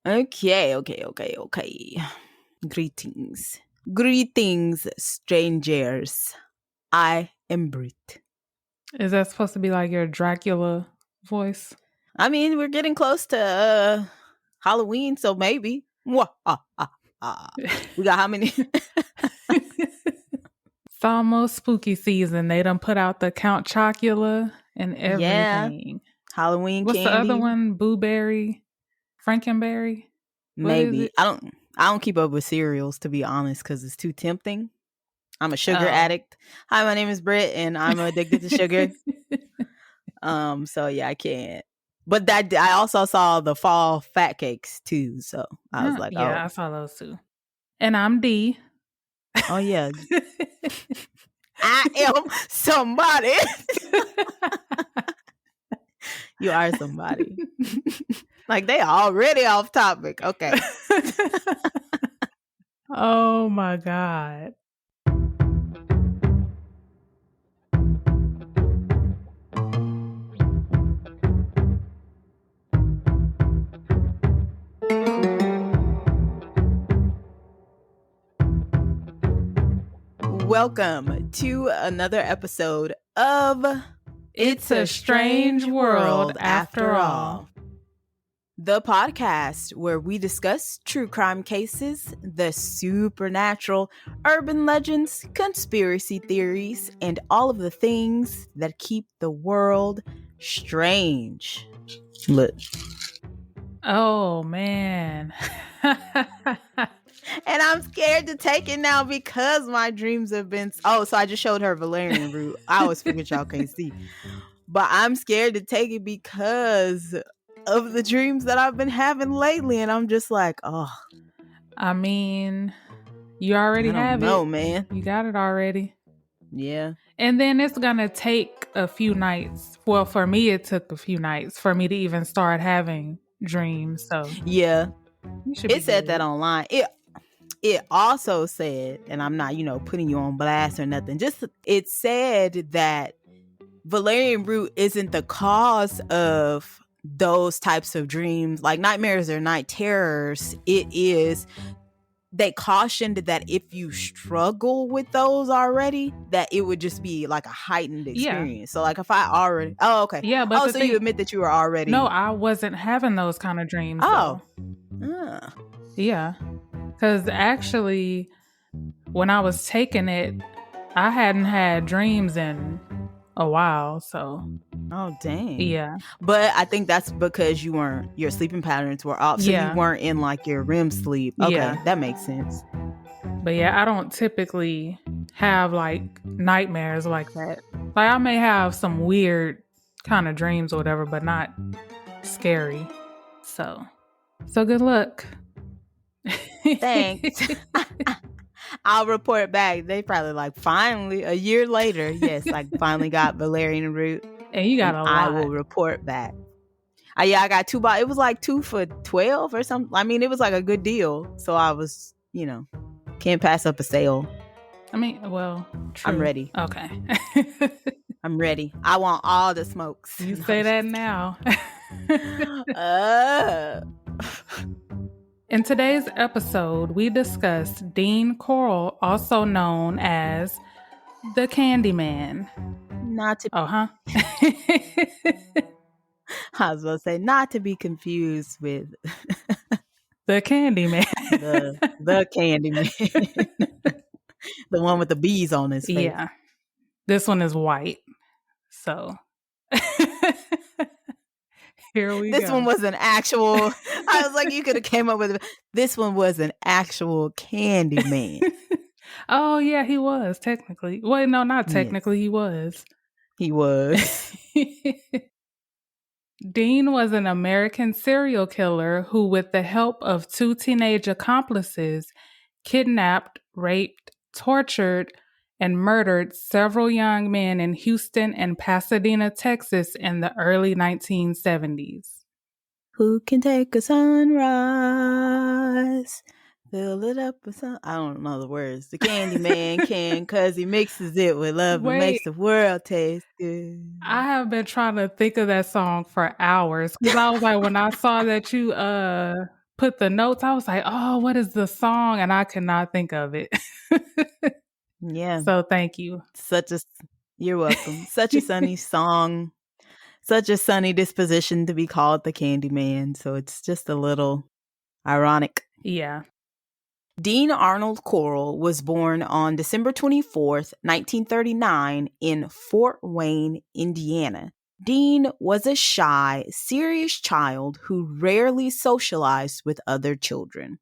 Okay. Greetings, strangers. I am Brit. Is that supposed to be like your Dracula voice? I mean, we're getting close to Halloween, so maybe. We got how many? It's almost spooky season. They done put out the Count Chocula and everything. Halloween What's candy. the other one? Booberry? Frankenberry? What is Maybe. it? I don't keep up with cereals, to be honest, because it's too tempting. I'm a sugar addict. Hi, my name is Britt, and I'm addicted to sugar. So yeah, I can't. But that I also saw the fall fat cakes too. So I was like, yeah, I saw those too. And I'm D. Oh yeah. I am somebody. You are somebody. Like they already off topic. Okay. Oh my God. Welcome to another episode of It's a Strange World After All. The podcast where we discuss true crime cases, the supernatural, urban legends, conspiracy theories, and all of the things that keep the world strange. Look. Oh, man. And I'm scared to take it now because my dreams have been... Oh, so I just showed her valerian root. I always figured y'all can't see. But I'm scared to take it because of the dreams that I've been having lately. And I'm just like, oh. I mean, you already have it. Man. You got it already. Yeah. And then it's going to take a few nights. Well, for me, it took a few nights for me to even start having dreams. So yeah. It said good. that online. It also said, and I'm not, putting you on blast or nothing. Just it said that valerian root isn't the cause of those types of dreams, like nightmares or night terrors. It is, they cautioned that if you struggle with those already, that it would just be like a heightened experience. Yeah. So like if I already, okay. Yeah, but so you admit that you were already. No, I wasn't having those kind of dreams. Yeah. Because actually, when I was taking it, I hadn't had dreams in a while, so. Oh, dang. Yeah. But I think that's because your sleeping patterns were off, so you weren't in like your REM sleep. Okay, that makes sense. But yeah, I don't typically have like nightmares like that. Like I may have some weird kind of dreams or whatever, but not scary. So good luck. Thanks. I'll report back. They probably like, finally, a year later, yes, like finally got valerian root. And you got a lot. I will report back. I got 2 bottles. It was like 2 for $12 or something. I mean, it was like a good deal. So I was, can't pass up a sale. I mean, well, true. I'm ready. Okay. I'm ready. I want all the smokes. You say that now. In today's episode, we discuss Dean Corll, also known as the Candyman. Not to... I was going to say, not to be confused with... the Candyman. the Candyman. The one with the bees on his face. Yeah. This one is white. So... Here we this go. One was an actual... I was like, you could have came up with it. This one was an actual Candyman. Oh, yeah, he was, technically. Well, no, not technically. Yes. He was. He was. Dean was an American serial killer who, with the help of 2 teenage accomplices, kidnapped, raped, tortured, and murdered several young men in Houston and Pasadena, Texas in the early 1970s. Who can take a sunrise, fill it up with sun? I don't know the words. The Candyman can, because he mixes it with love and makes the world taste good. I have been trying to think of that song for hours, because I was like, when I saw that you put the notes, I was like, oh, what is the song? And I could not think of it. Yeah. So thank you. You're welcome. Such a sunny song. Such a sunny disposition to be called the Candyman. So it's just a little ironic. Yeah. Dean Arnold Corll was born on December 24th, 1939 in Fort Wayne, Indiana. Dean was a shy, serious child who rarely socialized with other children.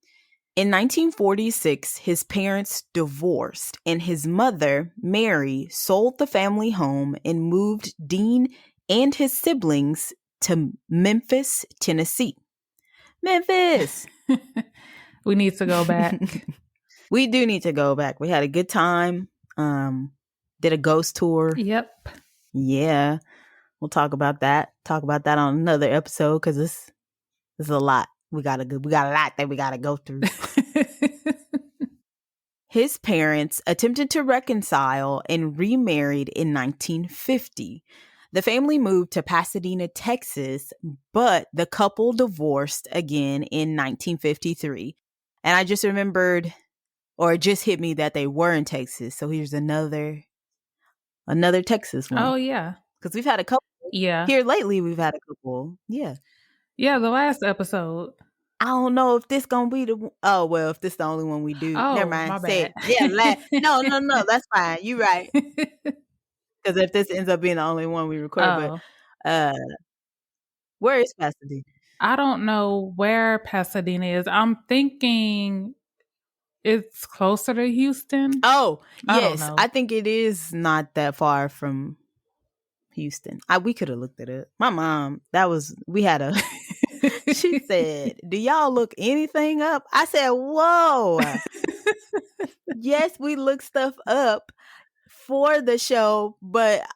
In 1946, his parents divorced, and his mother, Mary, sold the family home and moved Dean and his siblings to Memphis, Tennessee. Memphis! We need to go back. We do need to go back. We had a good time. Did a ghost tour. Yep. Yeah. We'll talk about that. Talk about that on another episode because this is a lot. We got a lot that we gotta go through. His parents attempted to reconcile and remarried in 1950. The family moved to Pasadena, Texas, but the couple divorced again in 1953. And I just remembered, or it just hit me that they were in Texas. So here's another Texas one. Oh, yeah. Because we've had a couple. Yeah. Here lately, we've had a couple. Yeah. Yeah, the last episode. I don't know if this gonna be the. Oh well, if this the only one we do, Oh, never mind. my Say bad. it. Yeah, no, that's fine. You right. Because if this ends up being the only one we record, but where is Pasadena? I don't know where Pasadena is. I'm thinking it's closer to Houston. Oh I don't yes, know. I think it is not that far from Houston. We could have looked it up. My mom, we had a. She said, "Do y'all look anything up?" I said, "Whoa." Yes, we look stuff up for the show, but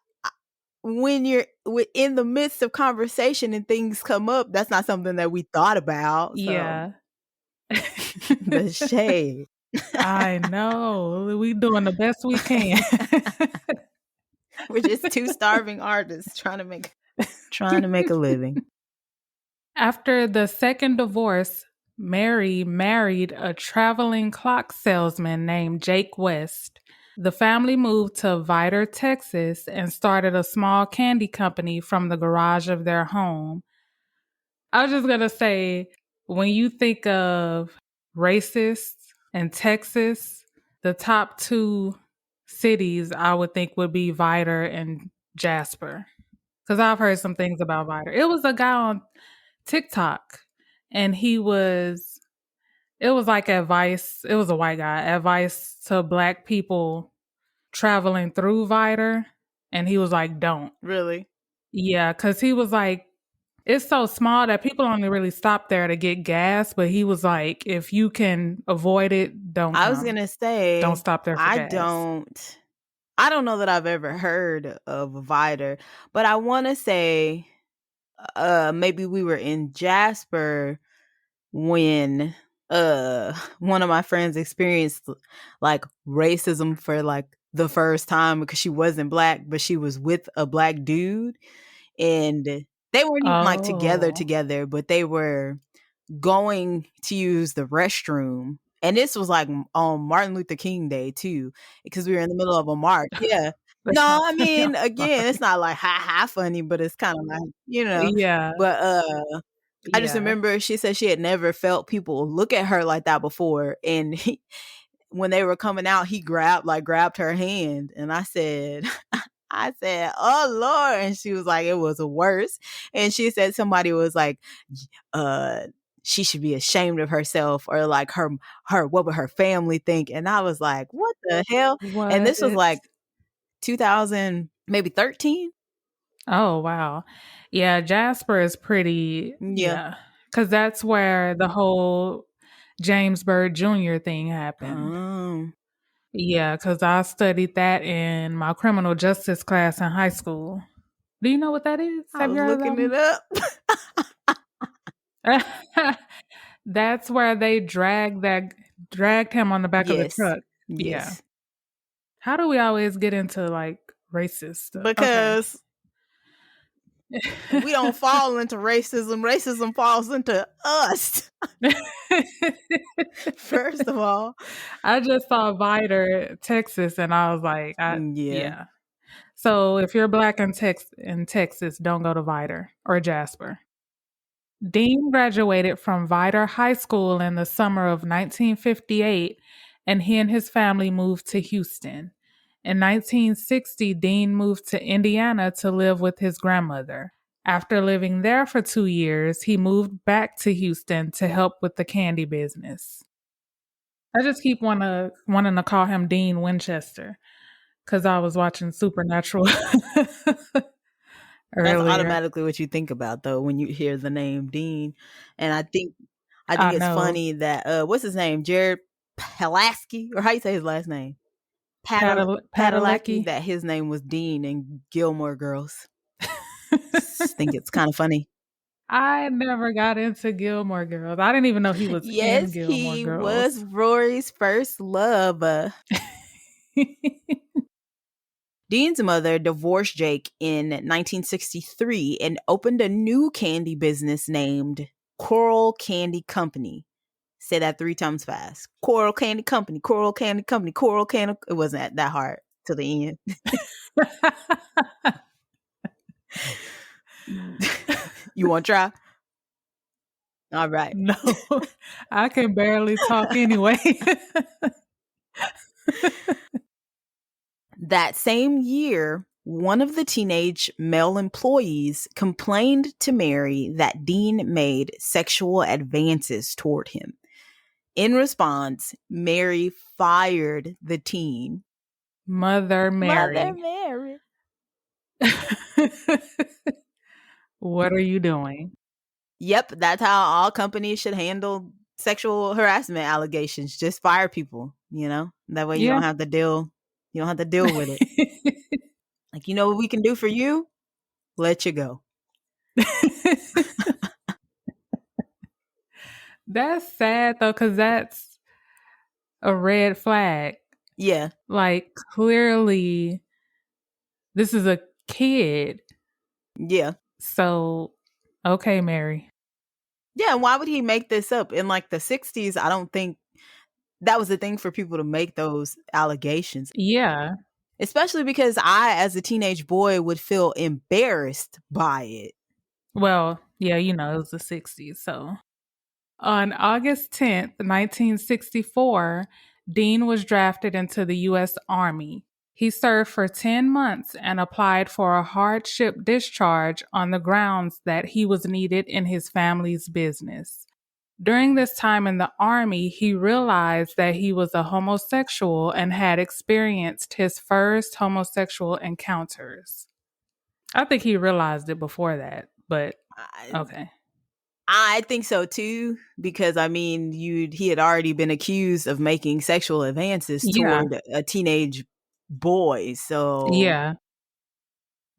when you're in the midst of conversation and things come up, that's not something that we thought about. So. Yeah. The shade. I know. We doing the best we can. We're just two starving artists trying to make a living. After the second divorce, Mary married a traveling clock salesman named Jake West. The family moved to Vidor, Texas, and started a small candy company from the garage of their home. I was just going to say, when you think of racists and Texas, the top two cities I would think would be Vidor and Jasper. Because I've heard some things about Vidor. It was a guy on TikTok, and it was like advice. It was a white guy, advice to Black people traveling through Vidor. And he was like, don't. Really? Yeah, because he was like, it's so small that people only really stop there to get gas. But he was like, if you can avoid it, don't come. I was going to say, don't stop there for gas. I don't know that I've ever heard of Vidor, but I want to say maybe we were in Jasper when one of my friends experienced like racism for like the first time because she wasn't Black, but she was with a Black dude, and they weren't even like together, but they were going to use the restroom. And this was like on Martin Luther King Day too, because we were in the middle of a march. Yeah. No, I mean, again, it's not like ha funny, but it's kind of like, Yeah. But I just remember she said she had never felt people look at her like that before. And when they were coming out, he grabbed her hand. And I said, "Oh Lord." And she was like, "It was worse." And she said somebody was like, she should be ashamed of herself, or like her, what would her family think? And I was like, what the hell? What? And this was like 2000, maybe 13. Oh, wow. Yeah, Jasper is pretty. Yeah. Because that's where the whole James Byrd Jr. thing happened. Yeah, because I studied that in my criminal justice class in high school. Do you know what that is? I was looking it up. That's where they dragged him on the back of the truck. Yes. Yeah. How do we always get into like racist stuff? Because And we don't fall into racism. Racism falls into us. First of all. I just saw Vidor, Texas, and I was like, yeah. So if you're black in Texas, don't go to Vidor or Jasper. Dean graduated from Vidor High School in the summer of 1958, and he and his family moved to Houston. In 1960, Dean moved to Indiana to live with his grandmother. After living there for 2 years, he moved back to Houston to help with the candy business. I just keep wanting to call him Dean Winchester because I was watching Supernatural That's earlier. automatically what you think about, though, when you hear the name Dean. And I think I it's know. funny that what's his name, Jared Padalecki, or how you say his last name, Padalecki, that his name was Dean in Gilmore Girls. Just think it's kind of funny. I never got into Gilmore Girls. I didn't even know he was in Gilmore he Girls. was Rory's first love. Dean's mother divorced Jake in 1963 and opened a new candy business named Corll Candy Company. Say that 3 times fast. Corll Candy Company, Corll Candy Company, Corll Candy. It wasn't that hard till the end. You want to try? All right. No, I can barely talk anyway. That same year, one of the teenage male employees complained to Mary that Dean made sexual advances toward him. In response, Mary fired the teen. Mother Mary. Mother Mary. What are you doing? Yep, that's how all companies should handle sexual harassment allegations. Just fire people, That way you don't have to deal. You don't have to deal with it. Like, you know what we can do for you? Let you go. That's sad though, because that's a red flag. Yeah. Like, clearly, this is a kid. Yeah. So, okay, Mary. Yeah, why would he make this up? In like the 60s, I don't think that was the thing for people to make those allegations. Yeah. Especially because I, as a teenage boy, would feel embarrassed by it. Well, yeah, it was the 60s, so. On August 10th, 1964, Dean was drafted into the U.S. Army. He served for 10 months and applied for a hardship discharge on the grounds that he was needed in his family's business. During this time in the Army, he realized that he was a homosexual and had experienced his first homosexual encounters. I think he realized it before that, but okay. I think so too, because he had already been accused of making sexual advances toward a teenage boy. So yeah.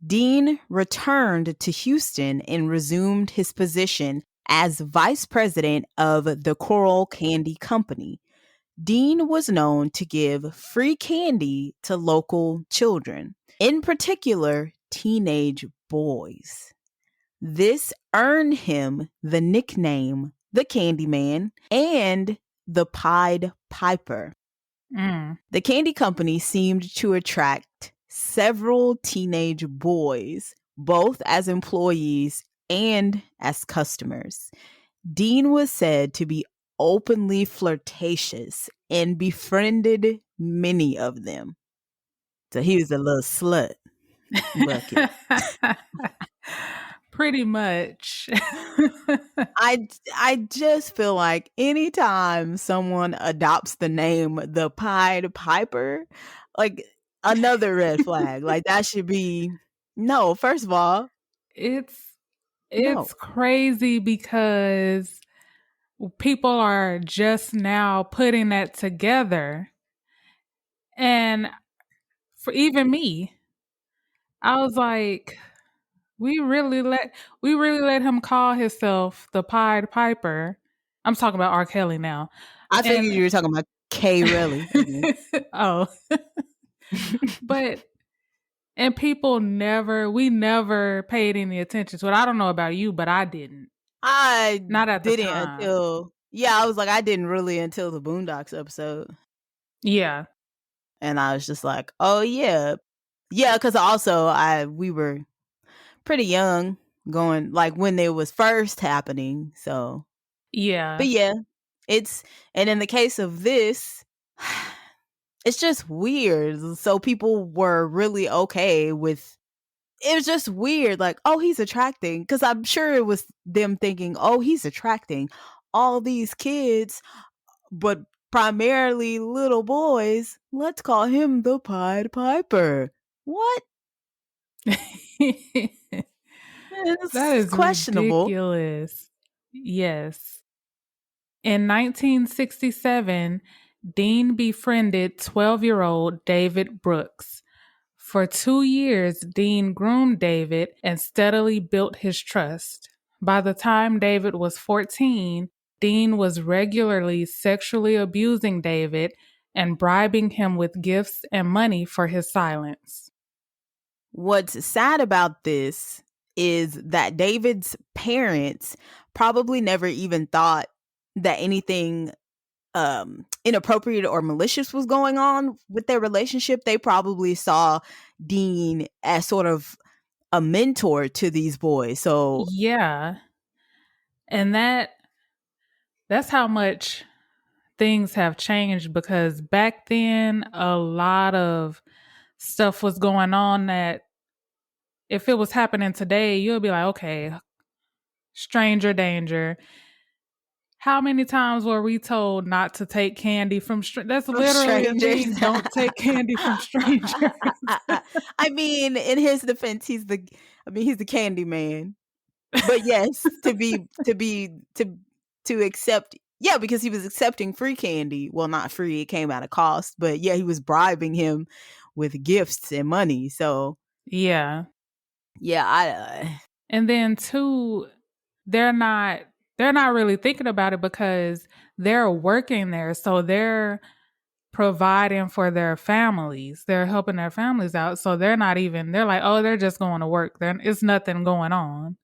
Dean returned to Houston and resumed his position as vice president of the Corll Candy Company. Dean was known to give free candy to local children, in particular, teenage boys. This earned him the nickname the Candyman and the Pied Piper. The candy company seemed to attract several teenage boys, both as employees and as customers. Dean was said to be openly flirtatious and befriended many of them. So he was a little slut bucket. Pretty much. I just feel like anytime someone adopts the name the Pied Piper, like another red flag. Like that should be no. First of all, it's crazy because people are just now putting that together, and for even me, I was like, we really let him call himself the Pied Piper. I'm talking about R. Kelly now. I figured you were talking about K. Relly. Oh. But And we never paid any attention to it. I don't know about you, but I didn't. I Not at the didn't time. until I was like, I didn't really until the Boondocks episode. Yeah. And I was just like, oh yeah. Yeah, because also we were pretty young going like when it was first happening. So Yeah. but yeah, and in the case of this, it's just weird. So people were really okay with it was just weird, like, oh, he's attracting. Because I'm sure it was them thinking, oh, he's attracting all these kids, but primarily little boys. Let's call him the Pied Piper. What? That It's is questionable. ridiculous. Yes. In 1967, Dean befriended 12-year-old David Brooks. For 2 years, Dean groomed David and steadily built his trust. By the time David was 14, Dean was regularly sexually abusing David and bribing him with gifts and money for his silence. What's sad about this is that David's parents probably never even thought that anything inappropriate or malicious was going on with their relationship. They probably saw Dean as sort of a mentor to these boys. So Yeah. And that's how much things have changed, because back then a lot of stuff was going on that if it was happening today, you'll be like, okay, stranger danger. How many times were we told not to take candy from that's from literally a strangers. thing. Don't take candy from strangers. I mean, in his defense, he's the candy man. But yes, to accept, yeah, because he was accepting free candy. Well, not free, it came at a cost, but yeah, he was bribing him with gifts and money. So Yeah. yeah, And then too, they're not really thinking about it because they're working there. So they're providing for their families. They're helping their families out. So they're like, oh, they're just going to work. It's nothing going on.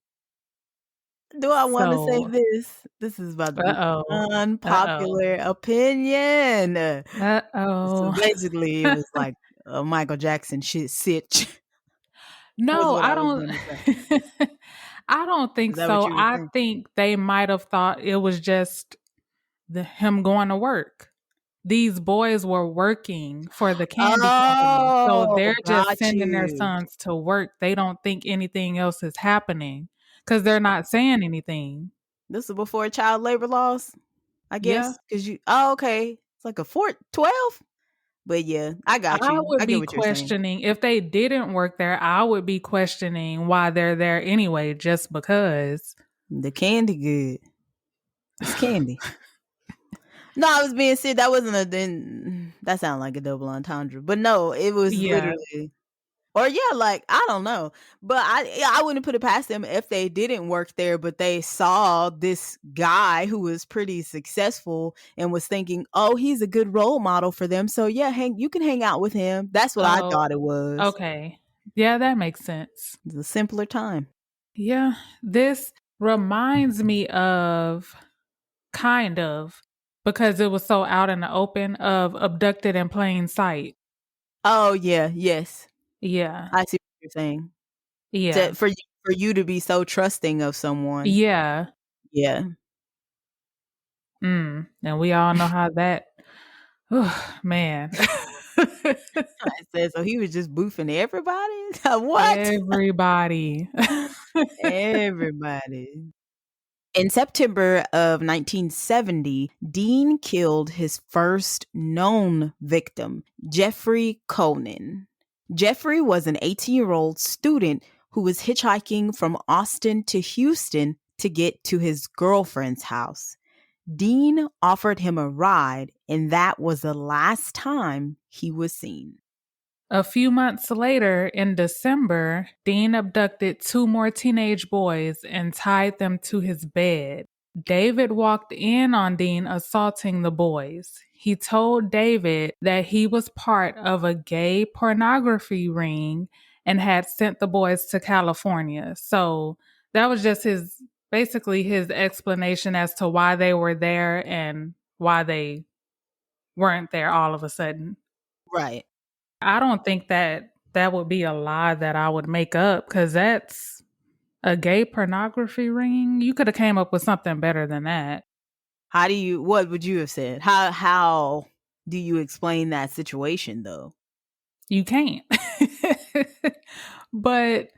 do I want to say So, this? This is about to be uh-oh. Uh-oh. unpopular opinion. So Uh-oh. basically, it was like a Michael Jackson shit sitch was No, what I I was don't going to say. I don't think Is that what so. you were I saying? think they might have thought it was just him going to work. These boys were working for the candy company. So Oh, they're just got sending their you. sons to work. They don't think anything else is happening because they're not saying anything. This is before child labor laws, I Yeah. guess, because oh, okay, it's like a 12. But yeah, I got I you. would I get be what you're saying. questioning if they didn't work there. I would be questioning why they're there anyway, just because. The candy good. It's candy. No, I was being serious. That wasn't that sounded like a double entendre. But no, it was Yeah. literally, or yeah, like I don't know. But I wouldn't put it past them if they didn't work there, but they saw this guy who was pretty successful and was thinking, oh, he's a good role model for them. So yeah, you can hang out with him. That's what I Oh, thought it was. okay. Yeah, that makes sense. It's a simpler time. Yeah, this reminds me of, kind of, because it was so out in the open, of Abducted in Plain Sight. Oh yeah, yes. Yeah. I see what you're saying. Yeah. For you to be so trusting of someone. Yeah. Yeah. And we all know how that, man. I said, so he was just boofing everybody? What? Everybody. Everybody. In September of 1970, Dean killed his first known victim, Jeffrey Conan. Jeffrey was an 18-year-old student who was hitchhiking from Austin to Houston to get to his girlfriend's house. Dean offered him a ride, and that was the last time he was seen. A few months later, in December, Dean abducted 2 more teenage boys and tied them to his bed. David walked in on Dean assaulting the boys. He told David that he was part of a gay pornography ring and had sent the boys to California. So that was just basically his explanation as to why they were there and why they weren't there all of a sudden. Right. I don't think that would be a lie that I would make up, because that's a gay pornography ring. You could have came up with something better than that. What would you have said? How do you explain that situation though? You can't. But,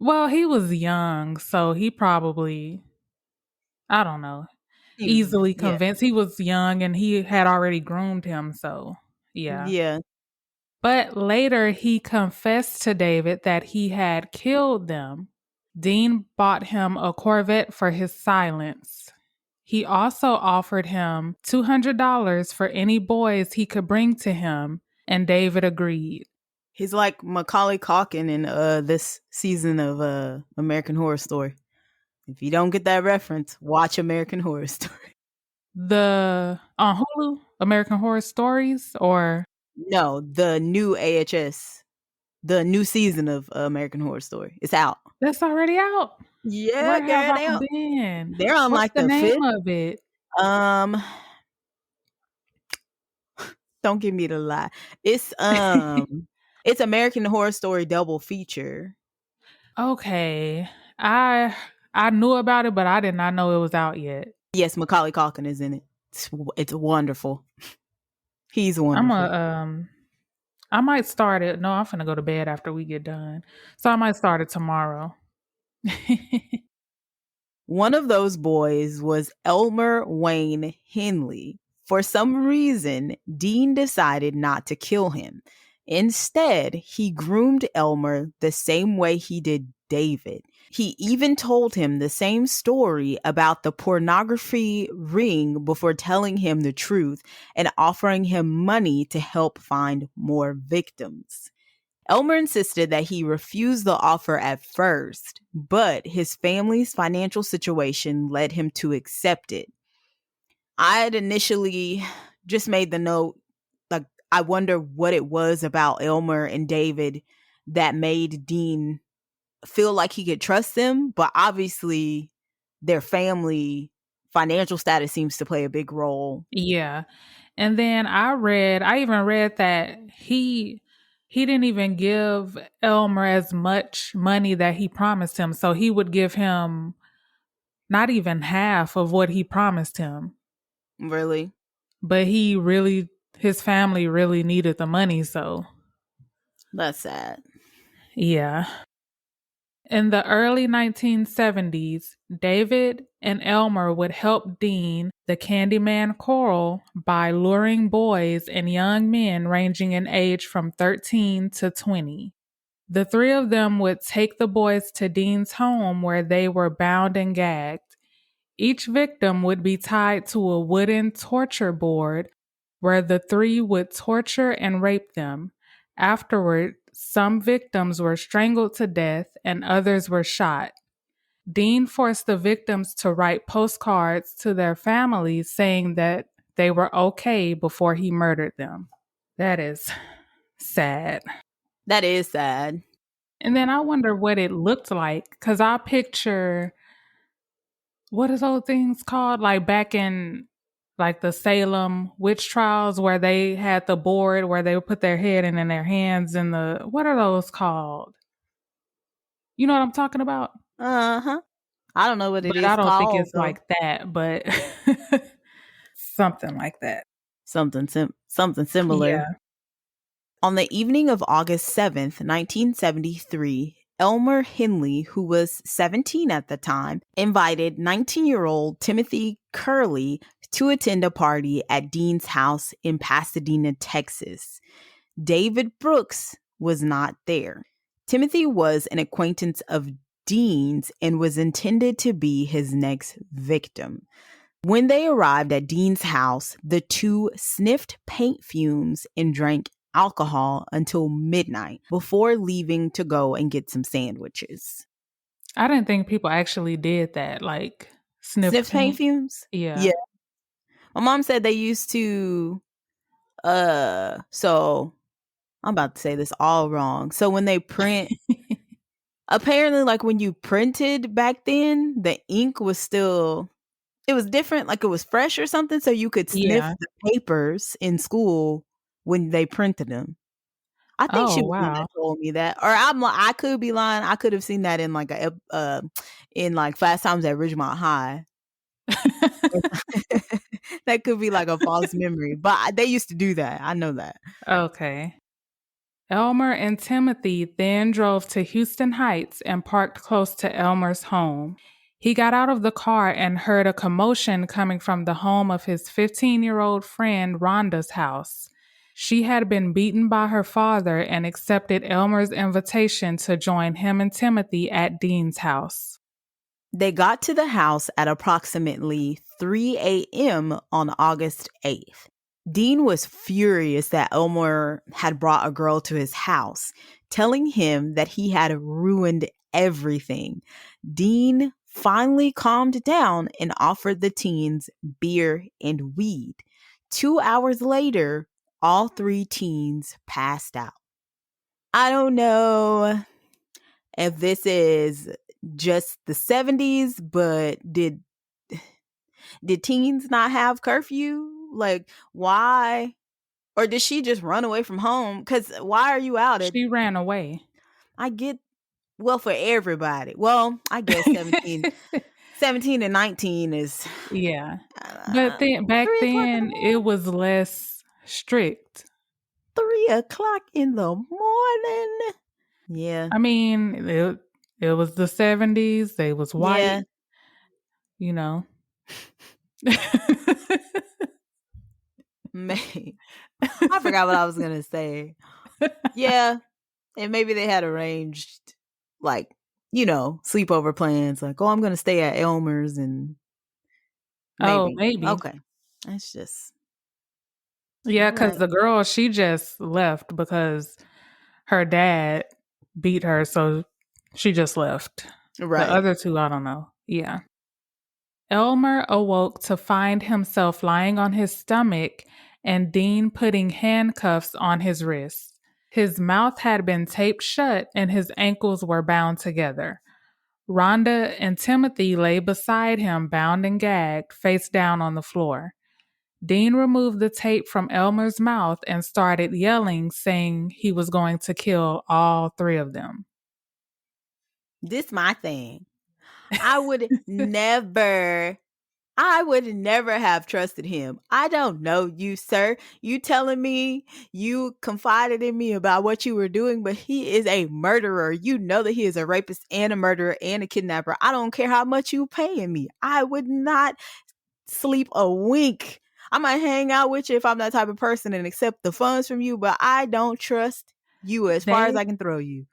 well, he was young, so he probably, I don't know, easily Yeah. convinced. He was young and he had already groomed him, so yeah. Yeah. But later he confessed to David that he had killed them. Dean bought him a Corvette for his silence. He also offered him $200 for any boys he could bring to him, and David agreed. He's like Macaulay Culkin in this season of American Horror Story. If you don't get that reference, watch American Horror Story. The on Hulu, American Horror Stories, or No, the new AHS, the new season of American Horror Story. It's out. that's already out. Yeah, Where have I girl, been? they're on What's like the the name fifth. of it? Don't give me the lie. It's it's American Horror Story double feature. Okay. I knew about it, but I did not know it was out yet. Yes, Macaulay Culkin is in it. It's wonderful. He's I'm wonderful. I might start it. No, I'm finna go to bed after we get done. So I might start it tomorrow. One of those boys was Elmer Wayne Henley. For some reason, Dean decided not to kill him. Instead, he groomed Elmer the same way he did David. He even told him the same story about the pornography ring before telling him the truth and offering him money to help find more victims. Elmer insisted that he refused the offer at first, but his family's financial situation led him to accept it. I had initially just made the note, like, I wonder what it was about Elmer and David that made Dean feel like he could trust them, but obviously their family financial status seems to play a big role. Yeah. And then I even read that he didn't even give Elmer as much money that he promised him. So he would give him not even half of what he promised him. Really? But his family really needed the money, so That's sad. yeah. In the early 1970s, David and Elmer would help Dean, the Candyman Corll, by luring boys and young men ranging in age from 13 to 20. The three of them would take the boys to Dean's home where they were bound and gagged. Each victim would be tied to a wooden torture board where the three would torture and rape them. Afterward, some victims were strangled to death and others were shot. Dean forced the victims to write postcards to their families saying that they were okay before he murdered them. That is sad. That is sad. And then I wonder what it looked like, because I picture, what are those things called? Like back in like the Salem witch trials where they had the board where they would put their head in and their hands in the, what are those called? You know what I'm talking about? Uh-huh. I don't know what it But I is don't think called it's though. like that, but something like that. Something similar. Yeah. On the evening of August 7th, 1973, Elmer Henley, who was 17 at the time, invited 19-year-old Timothy Curley to attend a party at Dean's house in Pasadena, Texas. David Brooks was not there. Timothy was an acquaintance of Dean's and was intended to be his next victim. When they arrived at Dean's house, the two sniffed paint fumes and drank alcohol until midnight before leaving to go and get some sandwiches. I didn't think people actually did that, like Sniff sniff paint paint. fumes? Yeah. Yeah. My mom said they used to so I'm about to say this all wrong. So when they print, apparently, like when you printed back then, the ink was still, it was different, like it was fresh or something, so you could sniff Yeah. the papers in school when they printed them. I think she Oh, was the one that wow. told me that, or I could be lying. I could have seen that in like in like Fast Times at Ridgemont High. That could be like a false memory, but they used to do that. I know that. Okay. Elmer and Timothy then drove to Houston Heights and parked close to Elmer's home. He got out of the car and heard a commotion coming from the home of his 15-year-old friend Rhonda's house. She had been beaten by her father and accepted Elmer's invitation to join him and Timothy at Dean's house. They got to the house at approximately 3 a.m. on August 8th. Dean was furious that Elmer had brought a girl to his house, telling him that he had ruined everything. Dean finally calmed down and offered the teens beer and weed. 2 hours later, all three teens passed out. I don't know if this is just the 70s, but did teens not have curfew? Like, why? Or did she just run away from home? Because why are you out at, She ran away. I get, well, for everybody. Well, I guess 17 and 19 is Yeah. But then back 3 o'clock in the then it morning. was less strict. 3 o'clock in the morning. Yeah. I mean, it was the 70s. They was Yeah. white, you know. Man. I forgot what I was going to say. Yeah. And maybe they had arranged, like, sleepover plans. Like, oh, I'm going to stay at Elmer's and Oh, maybe. maybe. Okay. It's just, Yeah, all because right. the girl, she just left because her dad beat her, so she just left. The Right. other two, I don't know. Yeah. Elmer awoke to find himself lying on his stomach and Dean putting handcuffs on his wrists. His mouth had been taped shut and his ankles were bound together. Rhonda and Timothy lay beside him, bound and gagged, face down on the floor. Dean removed the tape from Elmer's mouth and started yelling, saying he was going to kill all three of them. This my thing. I would never have trusted him. I don't know you, sir. You telling me you confided in me about what you were doing, but he is a murderer. You know that he is a rapist and a murderer and a kidnapper. I don't care how much you paying me. I would not sleep a wink. I might hang out with you if I'm that type of person and accept the funds from you, but I don't trust you as far as They I can throw you.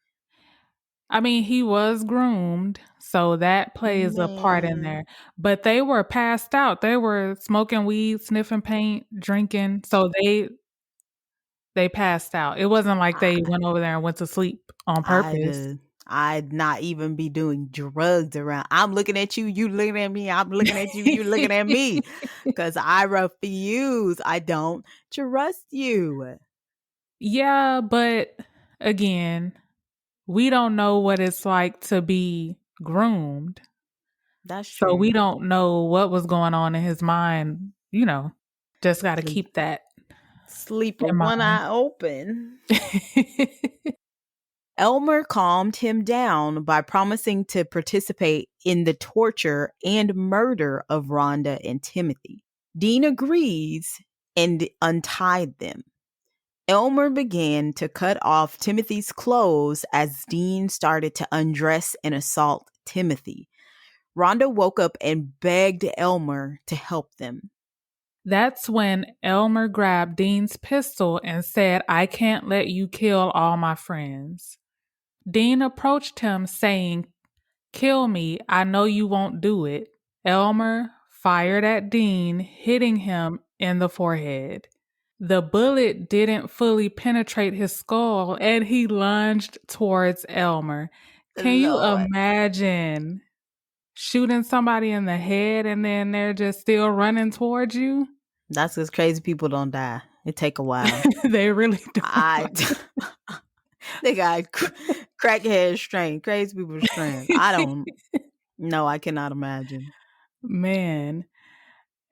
I mean, he was groomed, so that plays a part in Man, there. But they were passed out. They were smoking weed, sniffing paint, drinking. So they passed out. It wasn't like they went over there and went to sleep on purpose. I'd not even be doing drugs around. I'm looking at you, you looking at me, I'm looking at you, you looking at me. Cause I refuse. I don't trust you. Yeah, but again, we don't know what it's like to be groomed. That's So true. we don't know what was going on in his mind, Just got to Sleep. keep that Sleep with in one mind. eye open. Elmer calmed him down by promising to participate in the torture and murder of Rhonda and Timothy. Dean agrees and untied them. Elmer began to cut off Timothy's clothes as Dean started to undress and assault Timothy. Rhonda woke up and begged Elmer to help them. That's when Elmer grabbed Dean's pistol and said, "I can't let you kill all my friends." Dean approached him saying, "Kill me, I know you won't do it." Elmer fired at Dean, hitting him in the forehead. The bullet didn't fully penetrate his skull and he lunged towards Elmer. Can you Lord. imagine shooting somebody in the head and then they're just still running towards you? That's because crazy people don't die. It take a while. They really do. They got crackhead strength, crazy people strength. I don't. No, I cannot imagine. Man.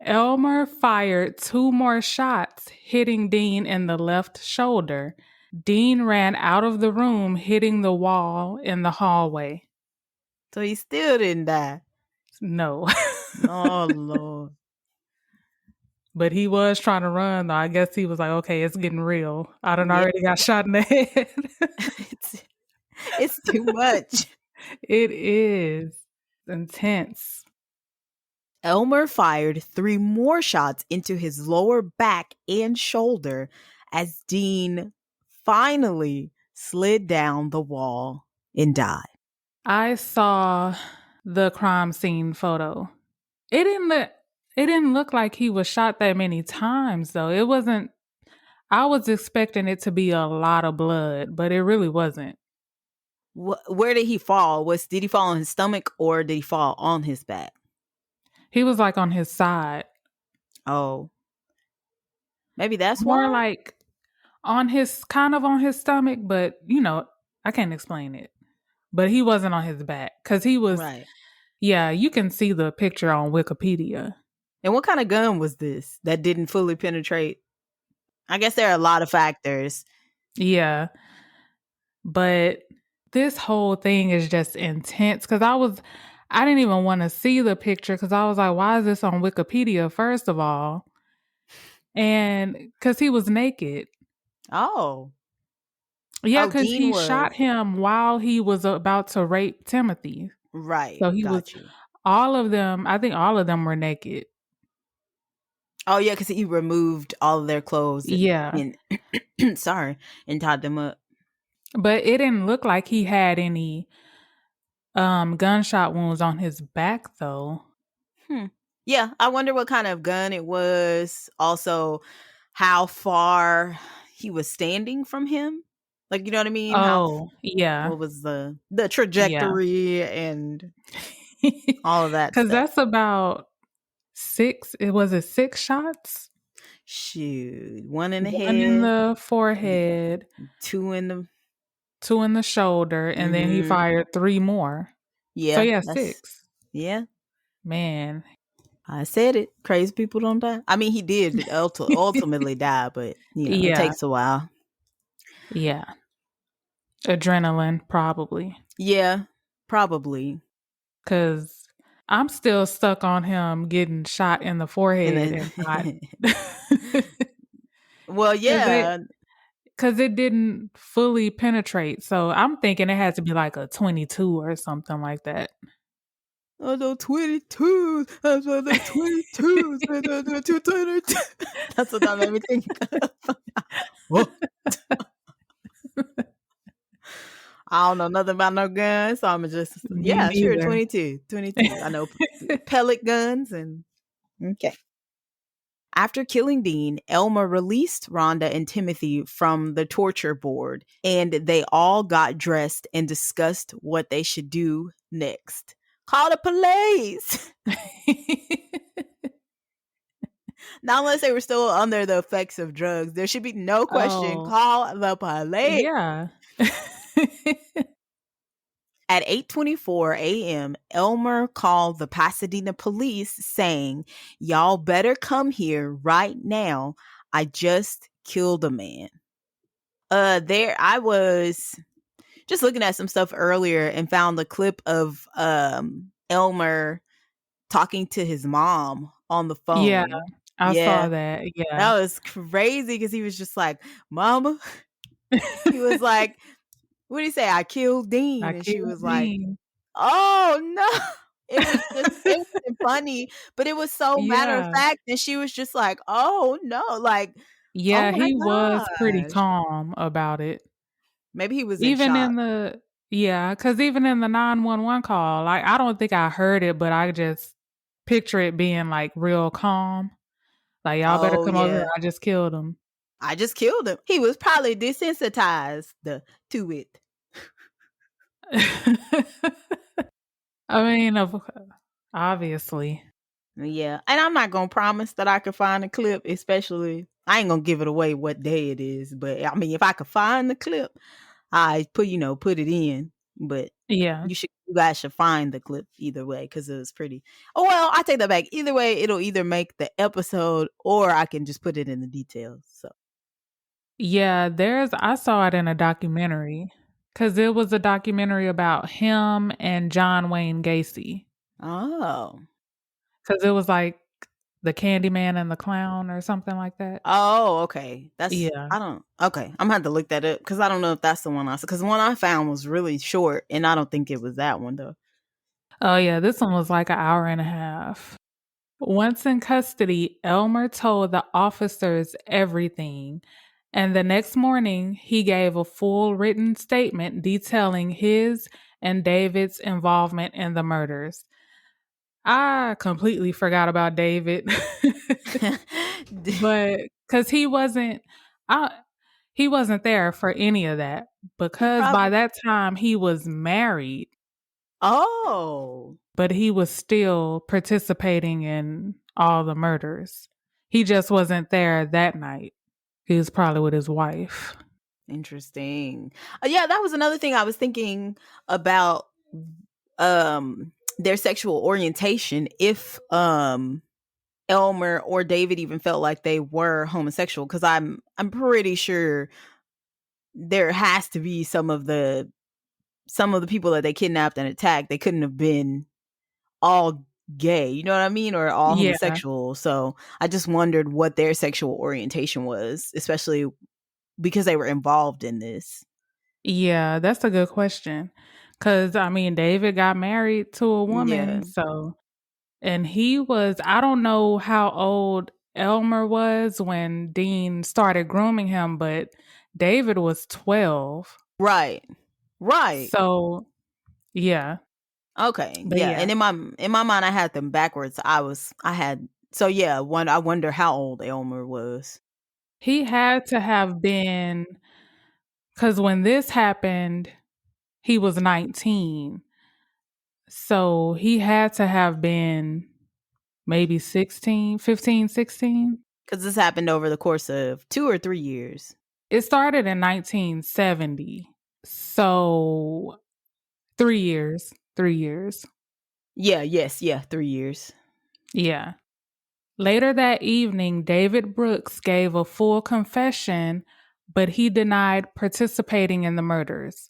Elmer fired 2 more shots, hitting Dean in the left shoulder. Dean ran out of the room, hitting the wall in the hallway. So he still didn't die. No. Oh, Lord. But he was trying to run, though. I guess he was like, okay, it's getting real. I done Yeah. already got shot in the head. It's too much. It is intense. Elmer fired 3 more shots into his lower back and shoulder as Dean finally slid down the wall and died. I saw the crime scene photo. It didn't look like he was shot that many times, though. It wasn't. I was expecting it to be a lot of blood, but it really wasn't. Where did he fall? Did he fall on his stomach or did he fall on his back? He was like on his side. Oh. Maybe that's More why? like on his stomach, but I can't explain it. But he wasn't on his back because he was. Right. Yeah, you can see the picture on Wikipedia. And what kind of gun was this that didn't fully penetrate? I guess there are a lot of factors. Yeah. But this whole thing is just intense because I didn't even want to see the picture because I was like, why is this on Wikipedia, first of all? And because he was naked. Oh. Yeah, because Dean he was. shot him while he was about to rape Timothy. Right. So he was, all of them, I think all of them were naked. Oh, yeah, because he removed all of their clothes. And tied them up. But it didn't look like he had any gunshot wounds on his back, though. Yeah, I wonder what kind of gun it was. Also, how far he was standing from him. Like, you know what I mean? Yeah. What was the trajectory and all of that stuff. Because that's about 6. Was it 6 shots? Shoot. 1 in the head. 1 in the forehead. 2 in the shoulder. And then he fired 3 more. Yeah. So, yeah, 6. Yeah. Man. I said it. Crazy people don't die. I mean, he did ultimately die, but, it takes a while. Yeah. Adrenaline, probably. Yeah, probably. Because I'm still stuck on him getting shot in the forehead. Well, yeah. Because it didn't fully penetrate. So I'm thinking it had to be like a 22 or something like that. Oh, no, 22. That's what the 22. That's what that made me think of. I don't know nothing about no guns, so I'm just, sure, 22. I know pellet guns and, okay. After killing Dean, Elmer released Rhonda and Timothy from the torture board, and they all got dressed and discussed what they should do next. Call the police! Not unless they were still under the effects of drugs. There should be no question. Call the police. Yeah. At 8:24 a.m., Elmer called the Pasadena police saying, "Y'all better come here right now. I just killed a man." There I was just looking at some stuff earlier and found the clip of Elmer talking to his mom on the phone. Yeah, I saw that. Yeah. That was crazy because he was just like, "Mama." He was like, what did he say? "I killed Dean." And she was like, "Oh no." It was funny, but it was so matter of fact. And she was just like, "Oh no." Like, yeah, he was pretty calm about it. Maybe he was even in shock. Because even in the 911 call, I don't think I heard it, but I just picture it being like real calm. Like, y'all better come over here. I just killed him. I just killed him. He was probably desensitized to it. I mean, obviously. Yeah. And I'm not going to promise that I could find a clip, especially I ain't gonna give it away what day it is, but I mean, if I could find the clip, I put it in. But Yeah. you guys should find the clip either way because it was pretty. Oh well, I take that back. Either way, it'll either make the episode or I can just put it in the details. So Yeah, I saw it in a documentary because it was a documentary about him and John Wayne Gacy. oh. Because it was like the Candyman and the Clown or something like that. Oh, okay. Yeah. I don't, okay. I'm gonna have to look that up because I don't know if that's the one I saw. Because the one I found was really short, and I don't think it was that one though. Oh, yeah, this one was like an hour and a half. Once in custody, Elmer told the officers everything. And the next morning, he gave a full written statement detailing his and David's involvement in the murders. I completely forgot about David. But because he wasn't there for any of that He because by probably. that time he was married, Oh, but he was still participating in all the murders. He just wasn't there that night. He was probably with his wife. interesting. Yeah, that was another thing I was thinking about. Their sexual orientation. If Elmer or David even felt like they were homosexual, because I'm pretty sure there has to be some of the people that they kidnapped and attacked, they couldn't have been all gay, you know what I mean? Or all Yeah. homosexual. So I just wondered what their sexual orientation was, especially because they were involved in this. Yeah, that's a good question. Cause I mean, David got married to a Yeah. woman, so and I don't know how old Elmer was when Dean started grooming him, but David was 12. Right. Right. So, yeah. Okay. But Yeah. yeah, And in my mind I had them backwards. I had so yeah, I wonder how old Elmer was. he had to have been, cuz when this happened, he was 19. So, he had to have been maybe 16, 15, 16. Because this happened over the course of 2 or 3 years. It started in 1970. So, 3 years. 3 years. Yeah, yes, yeah, 3 years. Yeah. Later that evening, David Brooks gave a full confession, but he denied participating in the murders.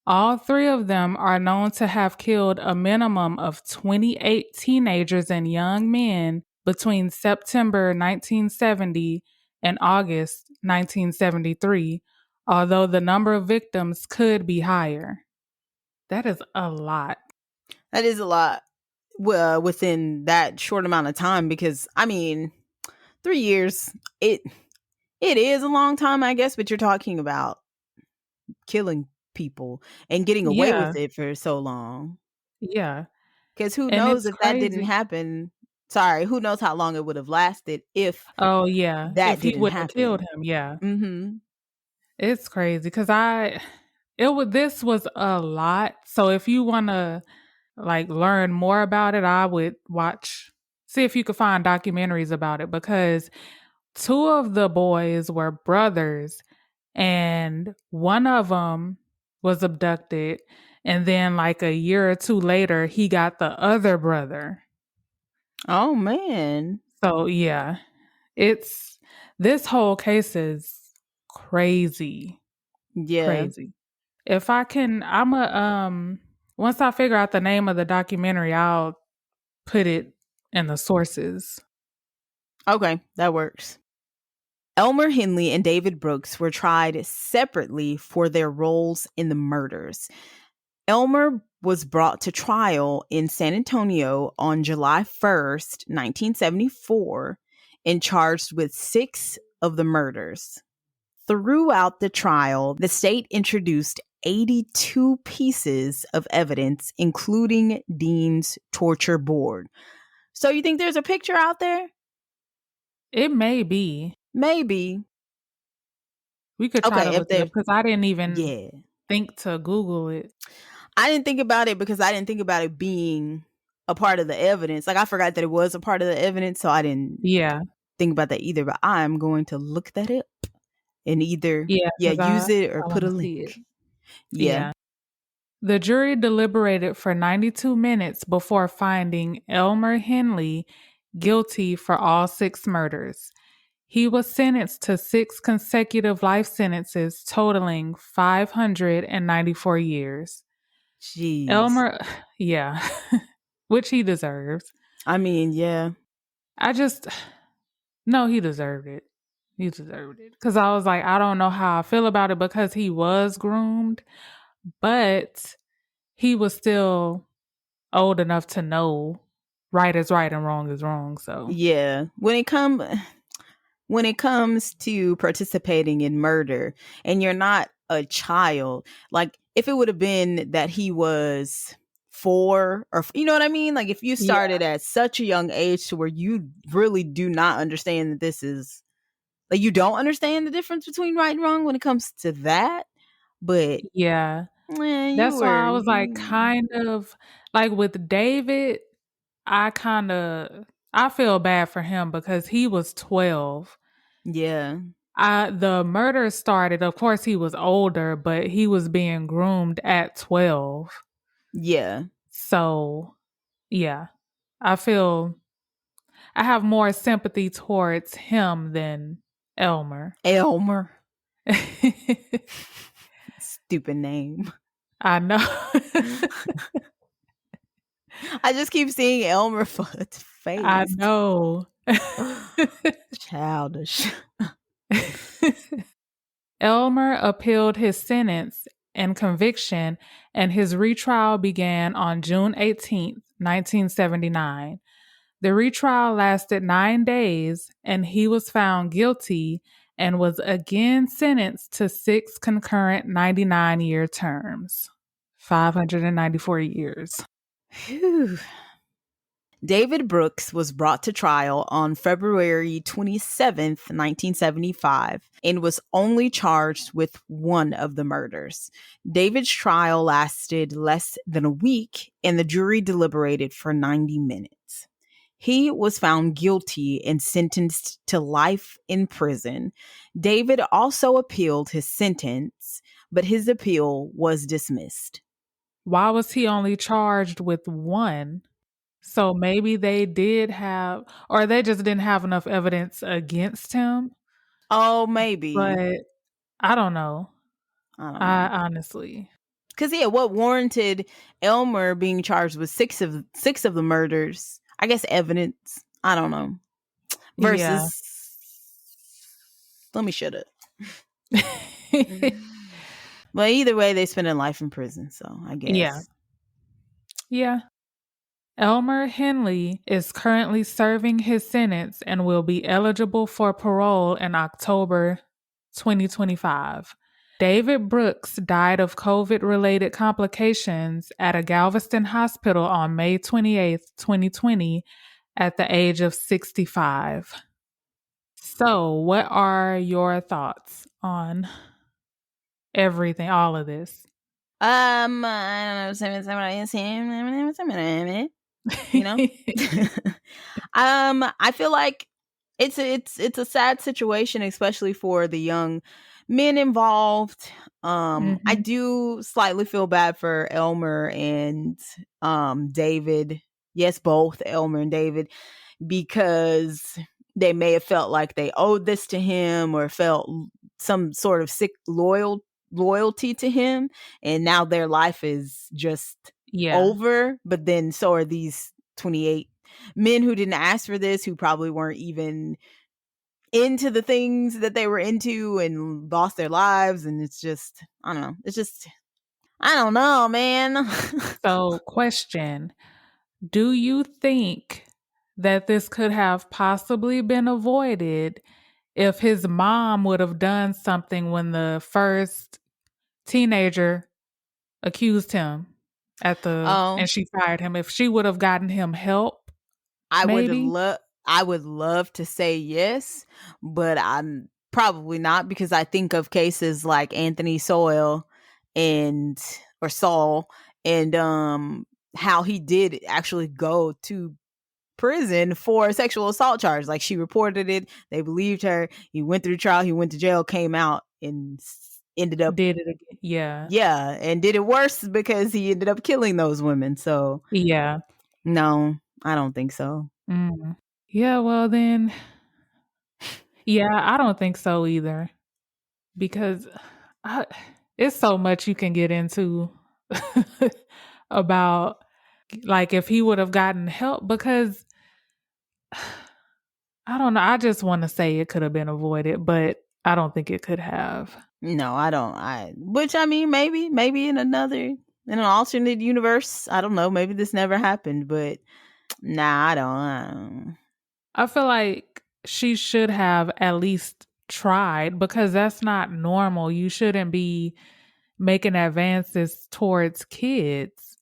All three of them are known to have killed a minimum of 28 teenagers and young men between September 1970 and August 1973, although the number of victims could be higher. That is a lot. That is a lot within that short amount of time because I mean, 3 years, it it is a long time, I guess, but you're talking about killing people and getting away Yeah, with it for so long. yeah. Because who And knows it's if that didn't crazy. happen? Sorry, who knows how long it would have lasted if Oh, yeah. that If he didn't wouldn't have killed happen. him, yeah. Mm-hmm. It's crazy because this was a lot. So if you want to like learn more about it, I would see if you could find documentaries about it because two of the boys were brothers and one of them was abducted. And then like a year or two later, he got the other brother. Oh man. So yeah, it's this whole case is crazy, Yeah. crazy. If I can, once I figure out the name of the documentary, I'll put it in the sources. Okay, that works. Elmer Henley and David Brooks were tried separately for their roles in the murders. Elmer was brought to trial in San Antonio on July 1st, 1974, and charged with 6 of the murders. Throughout the trial, the state introduced 82 pieces of evidence, including Dean's torture board. So you think there's a picture out there? It may be. Maybe. We could try to Okay, if look it there, up because I didn't even yeah. think to Google it. I didn't think about it because I didn't think about it being a part of the evidence. Like I forgot that it was a part of the evidence, so I didn't Yeah. think about that either, but I'm going to look that up and either Yeah, because use it or I put want a to see it. link. Yeah. Yeah. The jury deliberated for 92 minutes before finding Elmer Henley guilty for all 6 murders. He was sentenced to 6 consecutive life sentences totaling 594 years. Jeez. Elmer, yeah, which he deserves. I mean, yeah. I just, no, he deserved it. He deserved it. Because I was like, I don't know how I feel about it because he was groomed, but he was still old enough to know right is right and wrong is wrong. So, Yeah. When it comes to participating in murder and you're not a child, like if it would have been that he was 4 or you know what I mean? Like if you yeah, started at such a young age to where you really do not understand that this is like you don't understand the difference between right and wrong when it comes to that, but yeah. you That's why were I was like, kind of like with David, I feel bad for him because he was 12. yeah. The murder started, of course he was older, but he was being groomed at 12. Yeah. So, yeah. I feel I have more sympathy towards him than Elmer. Elmer. Stupid name. I know. I just keep seeing Elmer Fudd's I face. know. Childish. Elmer appealed his sentence and conviction, and his retrial began on June 18th, 1979. The retrial lasted 9 days, and he was found guilty and was again sentenced to 6 concurrent 99-year terms. 594 years. Whew. David Brooks was brought to trial on February 27th, 1975, and was only charged with one of the murders. David's trial lasted less than a week, and the jury deliberated for 90 minutes. He was found guilty and sentenced to life in prison. David also appealed his sentence, but his appeal was dismissed. Why was he only charged with one? So maybe they did have, or they just didn't have enough evidence against him. Oh, maybe. But I don't know. I don't I know. honestly. Because yeah, what warranted Elmer being charged with six of the murders? I guess evidence. I don't know. Yeah. Versus, let me shut up. But either way, they spend a life in prison, so I guess. Yeah. Yeah. Elmer Henley is currently serving his sentence and will be eligible for parole in October 2025. David Brooks died of COVID-related complications at a Galveston hospital on May 28th, 2020, at the age of 65. So, what are your thoughts on everything, all of this? I don't know. You know, I feel like it's a sad situation, especially for the young men involved. I Mhm. do slightly feel bad for Elmer and David. Yes, both Elmer and David, because they may have felt like they owed this to him or felt some sort of sick loyalty to him, and now their life is just Yeah. over. But then so are these 28 men who didn't ask for this, who probably weren't even into the things that they were into and lost their lives. And it's just, I don't know. It's just, I don't know, man. So, question. Do you think that this could have possibly been avoided if his mom would have done something when the first teenager accused him Oh, and she fired him? If she would have gotten him help, I would maybe? love I would love to say yes, but I'm probably not, because I think of cases like Anthony Soil and or Saul, and how he did actually go to prison for a sexual assault charge. Like, she reported it. They believed her. He went through trial. He went to jail, came out, and ended up Did it again. Yeah. Yeah, and did it worse because he ended up killing those women. So Yeah. no, I don't think so. Mm. Yeah, well then, yeah, I don't think so either. Because it's so much you can get into about, like, if he would have gotten help, because I don't know. I just want to say it could have been avoided, but I don't think it could have. No, I don't. Which, I mean, maybe in in an alternate universe, I don't know. Maybe this never happened, but nah, I don't. I feel like she should have at least tried, because that's not normal. You shouldn't be making advances towards kids.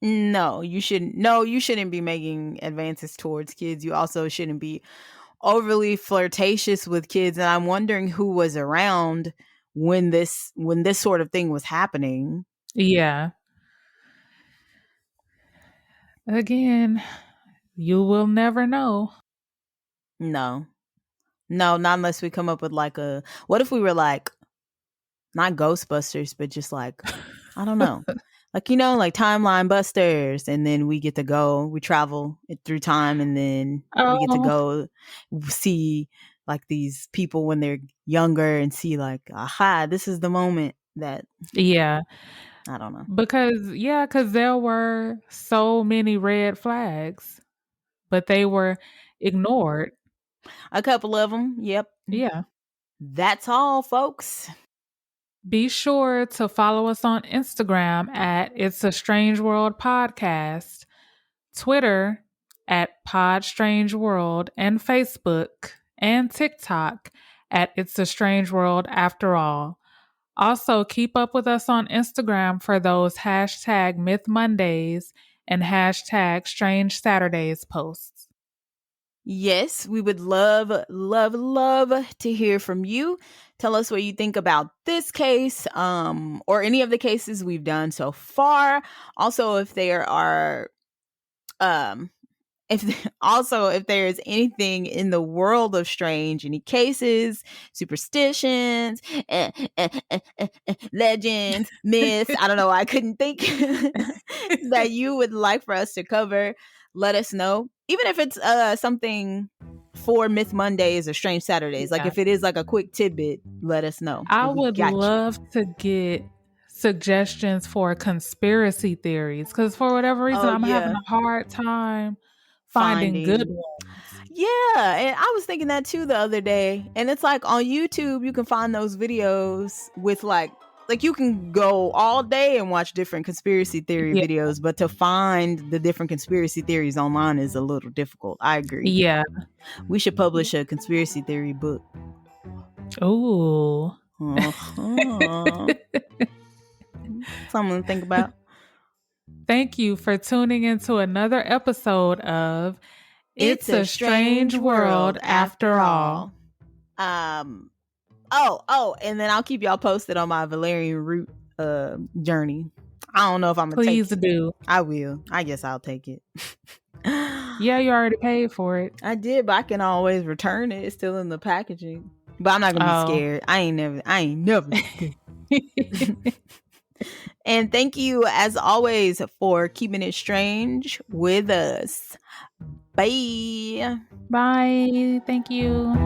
No, you shouldn't. No, you shouldn't be making advances towards kids. You also shouldn't be overly flirtatious with kids. And I'm wondering who was around when this sort of thing was happening. Yeah. Again, you will never know. No, not unless we come up with like what if we were like, not Ghostbusters, but just like, I don't know. Like, like Timeline Busters, and then we get to go, we travel through time, and then we get to go see like these people when they're younger and see like, aha, this is the moment that. Yeah. I don't know. Because there were so many red flags, but they were ignored. A couple of them. Yep. Yeah. That's all, folks. Be sure to follow us on Instagram at It's a Strange World Podcast, Twitter at Pod Strange World, and Facebook and TikTok at It's a Strange World After All. Also, keep up with us on Instagram for those hashtag Myth Mondays and hashtag Strange Saturdays posts. Yes, we would love, love, love to hear from you. Tell us what you think about this case, or any of the cases we've done so far. Also, if there are, if there's anything in the world of strange, any cases, superstitions, legends, myths, I don't know, I couldn't think, that you would like for us to cover, let us know. Even if it's something for Myth Mondays or Strange Saturdays. Like, if it is like a quick tidbit, let us know. I would love to get suggestions for conspiracy theories, because for whatever reason, I'm having a hard time finding good ones. Yeah, and I was thinking that too the other day. And it's like on YouTube, you can find those videos with like you can go all day and watch different conspiracy theory videos, but to find the different conspiracy theories online is a little difficult. I agree. Yeah. We should publish a conspiracy theory book. Ooh. Something to think about. Thank you for tuning into another episode of It's a Strange World After All. Oh, and then I'll keep y'all posted on my valerian root journey. I don't know if I'm gonna take it. Please do. I will. I guess I'll take it. Yeah, you already paid for it. I did, but I can always return it. It's still in the packaging. But I'm not gonna be scared. I ain't never scared. And thank you, as always, for keeping it strange with us. Bye. Bye. Thank you.